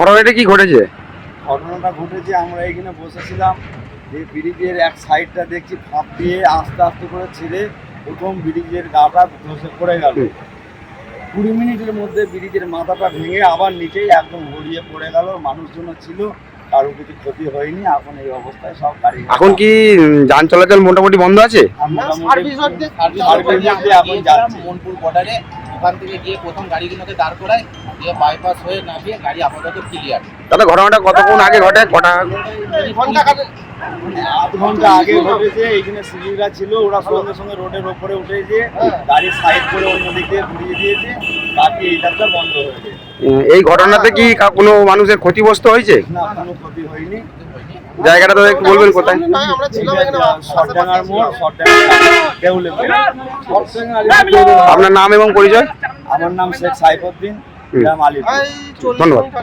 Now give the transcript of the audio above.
ঘটনাটা কি ঘটেছে? ঘটনাটা ঘটেছে, আমরা এখানে বসেছিলাম, যে ব্রিজের এক সাইডটা দেখছি ফাঁপ দিয়ে আস্তে আস্তে করে ছেড়ে প্রথম ব্রিজের গাটা ধসে পড়ে গেল। 20 মিনিটের মধ্যে ব্রিজের মাথাটা ভেঙে আবার নিচেই একদম গড়িয়ে পড়ে গেল। মানুষজন ছিল, কারো কিছু ক্ষতি হয়নি। এখন এই অবস্থায় সব গাড়ি এখন কি যান চলাচল মোটামুটি বন্ধ আছে? এখন যাচ্ছে মনপুর বর্ডারে, ওখান থেকে গিয়ে প্রথম গাড়িগুলোকে দাঁড় করায়, দিয়ে বাইপাস হয়ে নামিয়ে গাড়ি আপাতত ক্লিয়ার। দাদা ঘটনাটা কতক্ষণ আগে ঘটে? আধ ঘন্টা আগে ঘটেছে। এইখানে সিভিলরা ছিল, ওরা সঙ্গে সঙ্গে রোডের ওপরে উঠে গিয়ে গাড়ি সাইড করে অন্য দিকে ঘুরিয়ে দিয়েছে। বাকি এই রাস্তা বন্ধ হয়েছে। এই ঘটনাতে কি কোনো মানুষের ক্ষতিগ্রস্ত হয়েছে? না, কোনো ক্ষতি হয়নি। জায়গাটা তো একটু বলবেন কোথায়? শটডাঙ্গার মোড়, শটডাঙ্গা দেউলে। আপনার নাম এবং পরিচয়? আমার নাম শেখ সাইফুদ্দিন, গ্রাম আলিপুর। ধন্যবাদ।